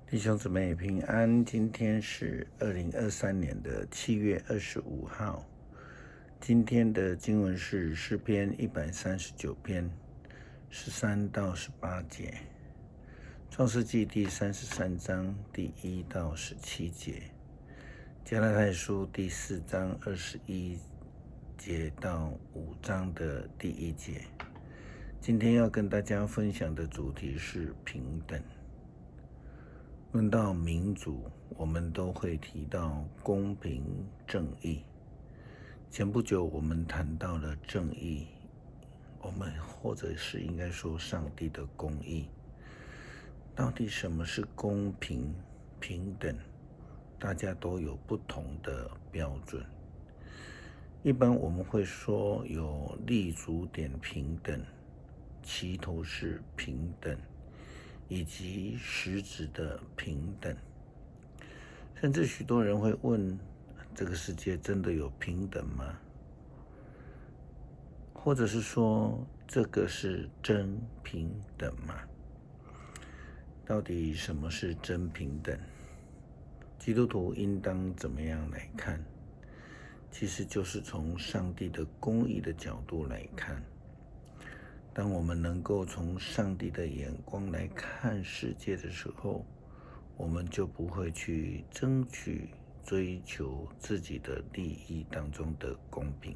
弟兄姊妹平安，今天是2023年7月25号。今天的经文是诗篇139篇13到18节，创世纪第33章第1到17节，加拉太书第4章21节到5章的第1节。今天要跟大家分享的主题是平等。论到民主，我们都会提到公平正义。前不久我们谈到了正义，或者是应该说上帝的公义。到底什么是公平平等？大家都有不同的标准。一般我们会说有立足点平等、齐头式平等，以及实质的平等。甚至许多人会问，这个世界真的有平等吗？或者是说，这个是真平等吗？到底什么是真平等？基督徒应当怎么样来看？其实就是从上帝的公义的角度来看。当我们能够从上帝的眼光来看世界的时候，我们就不会去争取追求自己的利益当中的公平。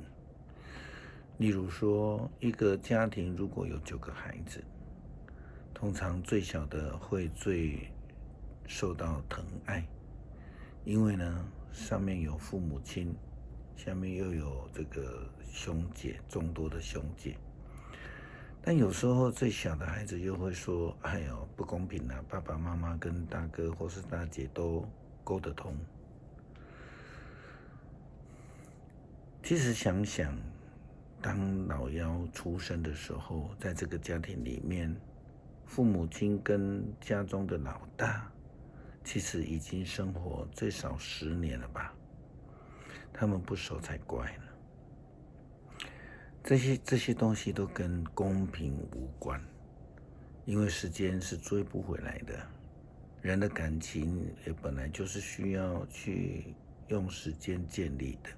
例如说，一个家庭如果有9个孩子，通常最小的会最受到疼爱，因为呢，上面有父母亲，下面又有这个兄姐，众多的兄姐。但有时候最小的孩子又会说，哎呦，不公平啊，爸爸妈妈跟大哥或是大姐都沟得通。其实想想，当老幺出生的时候，在这个家庭里面，父母亲跟家中的老大其实已经生活最少10年了吧，他们不熟才怪呢。这些东西都跟公平无关，因为时间是追不回来的，人的感情也本来就是需要去用时间建立的。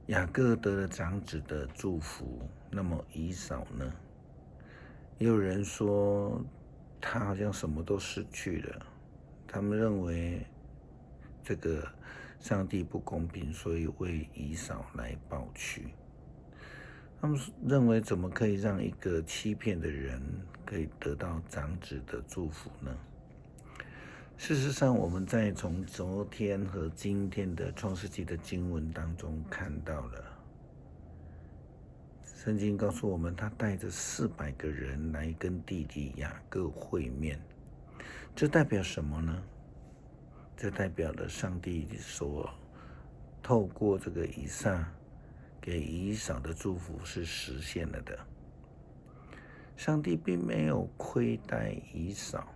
雅各得了长子的祝福，那么以扫呢？也有人说他好像什么都失去了，他们认为这个上帝不公平，所以为以扫来报屈。他们认为怎么可以让一个欺骗的人可以得到长子的祝福呢？事实上，我们在从昨天和今天的创世纪的经文当中看到了，圣经告诉我们，他带着400个人来跟弟弟雅各会面。这代表什么呢？这代表了上帝所透过这个以撒给以扫的祝福是实现了的。上帝并没有亏待以扫，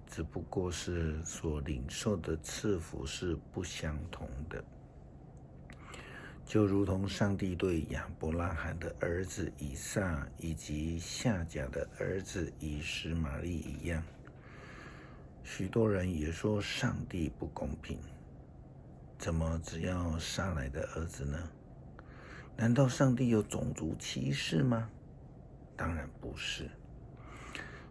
只不过是所领受的赐福是不相同的。就如同上帝对亚伯拉罕的儿子以撒以及夏甲的儿子以实玛利一样，许多人也说上帝不公平，怎么只要撒来的儿子呢？难道上帝有种族歧视吗？当然不是。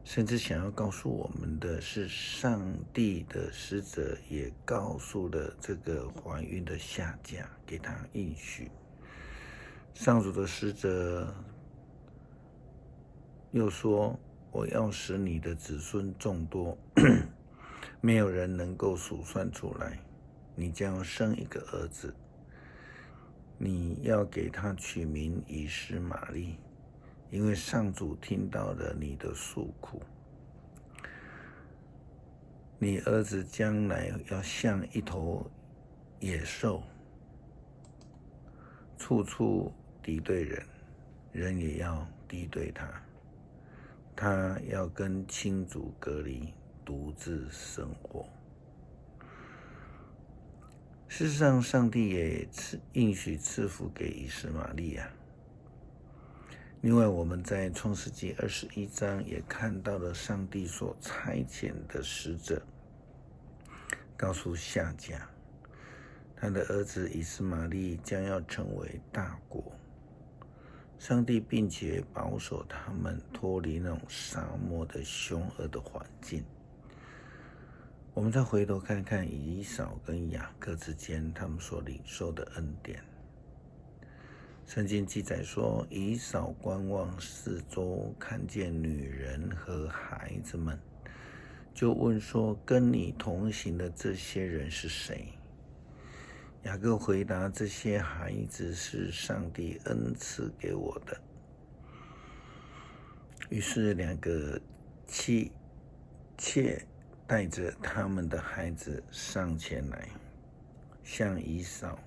甚至想要告诉我们的是，上帝的使者也告诉了这个怀孕的夏甲，给他应许。上主的使者又说，我要使你的子孙众多，没有人能够数算出来。你将要生一个儿子，你要给他取名以实玛利，因为上主听到了你的诉苦。你儿子将来要像一头野兽，处处敌对人，人也要敌对他。他要跟亲族隔离，独自生活。事实上，上帝也应许赐福给以实玛利啊。另外，我们在创世纪21章也看到了上帝所差遣的使者，告诉夏甲，他的儿子以斯玛利将要成为大国。上帝并且保守他们脱离那种沙漠的凶恶的环境。我们再回头看看以扫跟雅各之间他们所领受的恩典。圣经记载说，以扫观望四周，看见女人和孩子们，就问说，跟你同行的这些人是谁？雅各回答，这些孩子是上帝恩赐给我的。于是两个妻妾带着他们的孩子上前来，向以扫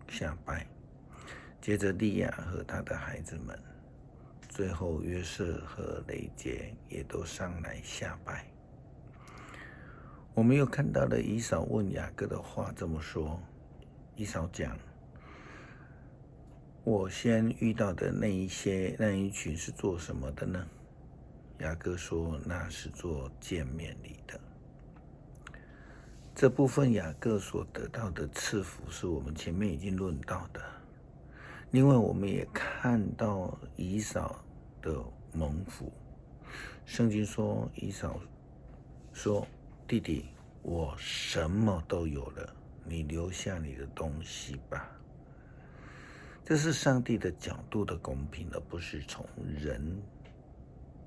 下拜，接着利亚和他的孩子们，最后约瑟和雷杰也都上来下拜。我们又看到了以扫问雅各的话这么说，以扫讲，我先遇到的那一群是做什么的呢？雅各说，那是做见面礼的。这部分雅各所得到的赐福是我们前面已经论到的。另外，我们也看到以扫的蒙福。圣经说，以扫说，弟弟，我什么都有了，你留下你的东西吧。这是上帝的角度的公平，而不是从人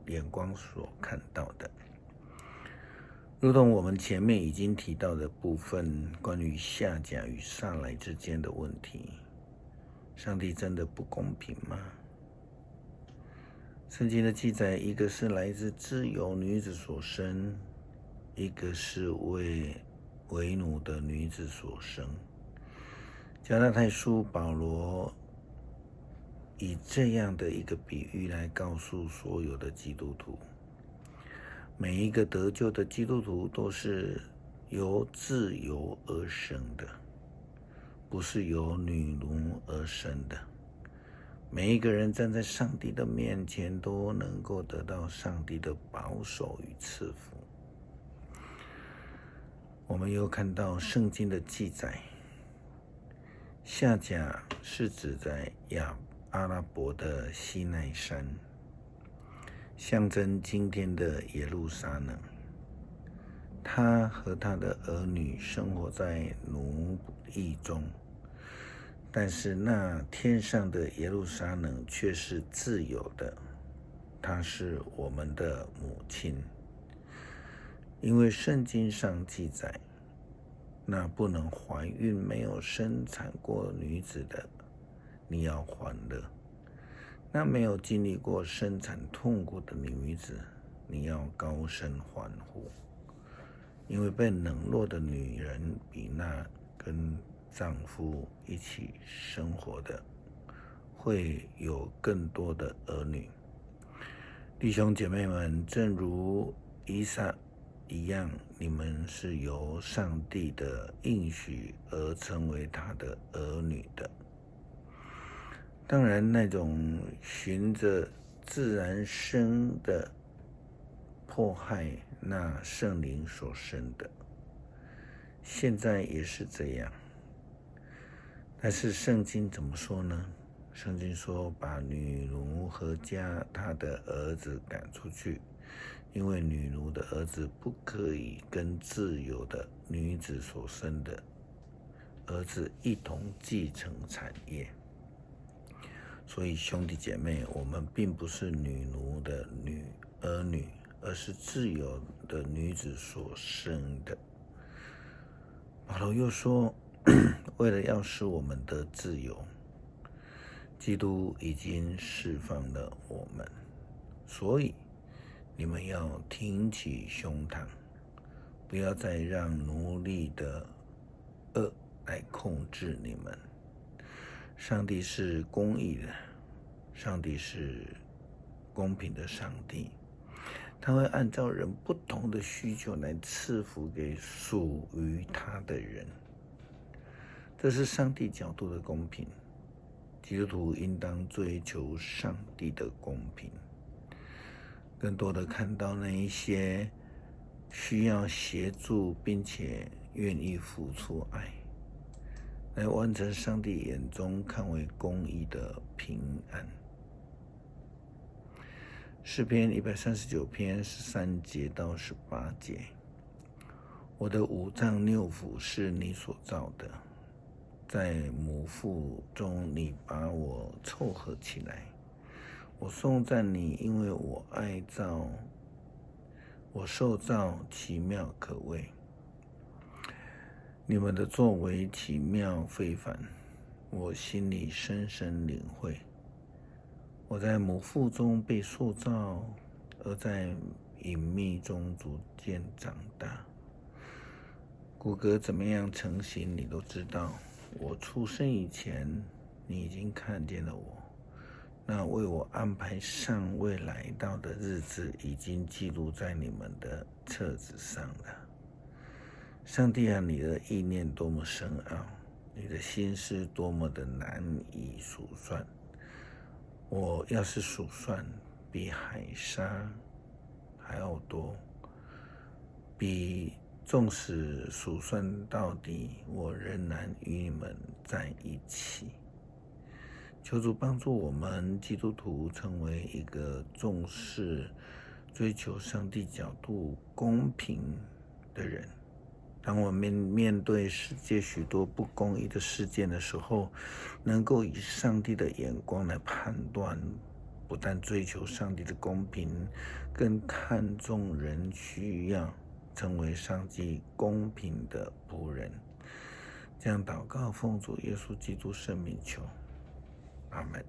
眼光所看到的。如同我们前面已经提到的部分，关于夏甲与撒来之间的问题，上帝真的不公平吗？圣经的记载，一个是来自自由女子所生，一个是为奴的女子所生。加拉太书保罗以这样的一个比喻来告诉所有的基督徒，每一个得救的基督徒都是由自由而生的，不是由女奴而生的。每一个人站在上帝的面前，都能够得到上帝的保守与赐福。我们又看到圣经的记载，夏甲是指在阿拉伯的西奈山，象征今天的耶路撒冷。他和他的儿女生活在奴役中，但是那天上的耶路撒冷却是自由的，她是我们的母亲。因为圣经上记载，那不能怀孕没有生产过女子的，你要欢乐；那没有经历过生产痛苦的女子，你要高声欢呼。因为被冷落的女人比那跟丈夫一起生活的会有更多的儿女。弟兄姐妹们，正如以撒一样，你们是由上帝的应许而成为他的儿女的。当然，那种循着自然生的迫害，那圣灵所生的，现在也是这样。但是圣经怎么说呢？圣经说，把女奴和她的儿子赶出去，因为女奴的儿子不可以跟自由的女子所生的儿子一同继承产业。所以兄弟姐妹，我们并不是女奴的儿女，而是自由的女子所生的。保罗又说，为了要使我们得自由，基督已经释放了我们，所以你们要挺起胸膛，不要再让奴隶的恶来控制你们。上帝是公义的，上帝是公平的上帝，他会按照人不同的需求来赐福给属于他的人。这是上帝角度的公平。基督徒应当追求上帝的公平，更多的看到那一些需要协助并且愿意付出爱，来完成上帝眼中看为公义的平安。诗篇139篇13节到18节，我的五脏六腑是你所造的，在母腹中你把我凑合起来。我颂赞你，因为我受造奇妙可畏。你们的作为奇妙非凡，我心里深深领会。我在母腹中被塑造，而在隐秘中逐渐长大。骨骼怎么样成型，你都知道。我出生以前，你已经看见了我。那为我安排尚未来到的日子，已经记录在你们的册子上了。上帝啊，你的意念多么深奥，你的心思多么的难以数算。我要是数算，比海沙还要多，纵使数算到底，我仍然与你们在一起。求主帮助我们基督徒成为一个重视追求上帝角度公平的人。当我们面对世界许多不公义的事件的时候，能够以上帝的眼光来判断，不但追求上帝的公平，更看重人需要成为上帝公平的仆人。这样祷告，奉主耶稣基督圣名求，阿们。